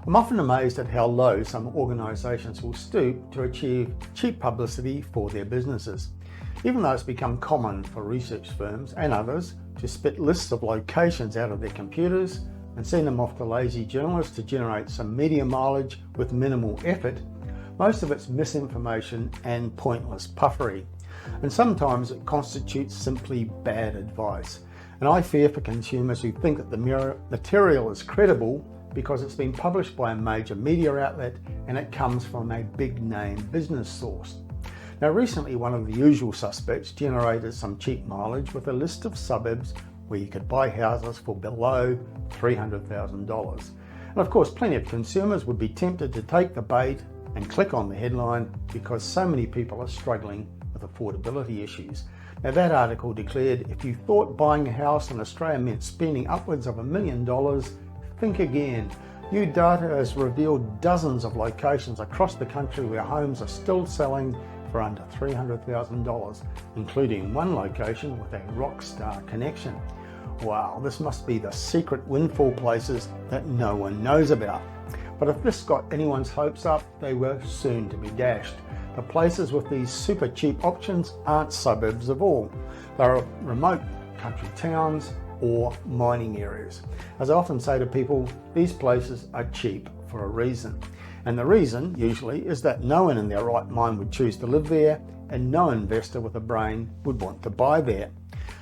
I'm often amazed at how low some organisations will stoop to achieve cheap publicity for their businesses. Even though it's become common for research firms and others to spit lists of locations out of their computers and send them off to lazy journalists to generate some media mileage with minimal effort, most of it's misinformation and pointless puffery. And sometimes it constitutes simply bad advice. And I fear for consumers who think that the material is credible because it's been published by a major media outlet and it comes from a big name business source. Now recently, one of the usual suspects generated some cheap mileage with a list of suburbs where you could buy houses for below $300,000. And of course, plenty of consumers would be tempted to take the bait and click on the headline because so many people are struggling with affordability issues. Now that article declared if you thought buying a house in Australia meant spending upwards of $1 million, think again. New data has revealed dozens of locations across the country where homes are still selling for under $300,000, including one location with a rock star connection. Wow, this must be the secret windfall places that no one knows about. But if this got anyone's hopes up, they were soon to be dashed. The places with these super cheap options aren't suburbs at all. They're remote country towns or mining areas. As I often say to people, these places are cheap for a reason. And the reason, usually, is that no one in their right mind would choose to live there and no investor with a brain would want to buy there.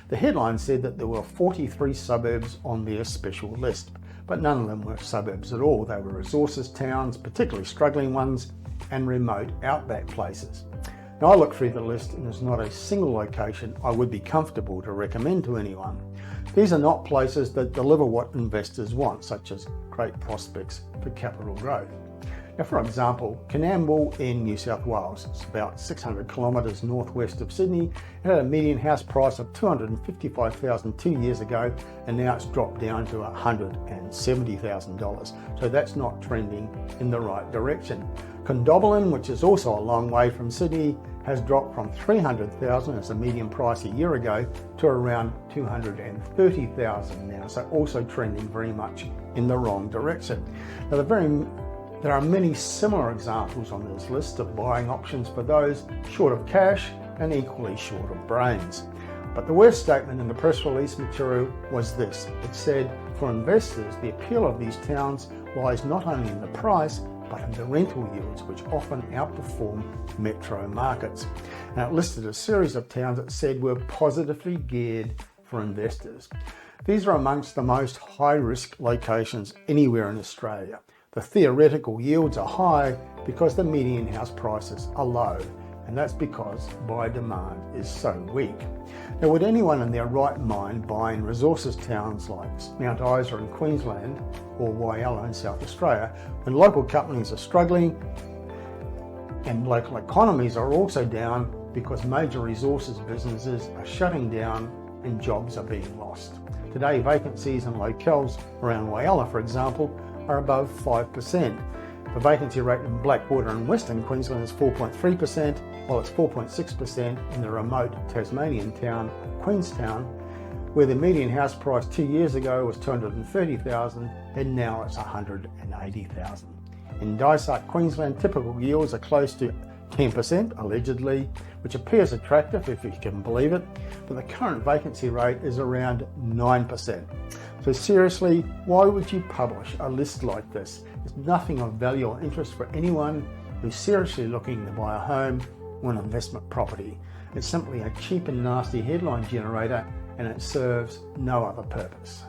The headline said that there were 43 suburbs on their special list, but none of them were suburbs at all. They were resources towns, particularly struggling ones, and remote outback places. Now I looked through the list and there's not a single location I would be comfortable to recommend to anyone. These are not places that deliver what investors want, such as great prospects for capital growth. Now for example, Canamble in New South Wales, it's about 600 kilometres northwest of Sydney. It had a median house price of $255,000 2 years ago, and now it's dropped down to $170,000. So that's not trending in the right direction. Condobolin, which is also a long way from Sydney, has dropped from $300,000 as a median price a year ago to around $230,000 now, so also trending very much in the wrong direction. Now there are many similar examples on this list of buying options for those short of cash and equally short of brains. But the worst statement in the press release material was this. It said, for investors, the appeal of these towns lies not only in the price, but in the rental yields, which often outperform metro markets. Now it listed a series of towns that said were positively geared for investors. These are amongst the most high-risk locations anywhere in Australia. The theoretical yields are high because the median house prices are low, and that's because buyer demand is so weak. Now, would anyone in their right mind buy in resources towns like Mount Isa in Queensland or Whyalla in South Australia when local companies are struggling and local economies are also down because major resources businesses are shutting down and jobs are being lost? Today, vacancies in locales around Whyalla, for example, are above 5%. The vacancy rate in Blackwater and Western Queensland is 4.3%, while it's 4.6% in the remote Tasmanian town of Queenstown, where the median house price 2 years ago was $230,000 and now it's $180,000. In Dysart, Queensland, typical yields are close to 10% allegedly, which appears attractive if you can believe it, but the current vacancy rate is around 9%. So seriously, why would you publish a list like this? It's nothing of value or interest for anyone who's seriously looking to buy a home or an investment property. It's simply a cheap and nasty headline generator, and it serves no other purpose.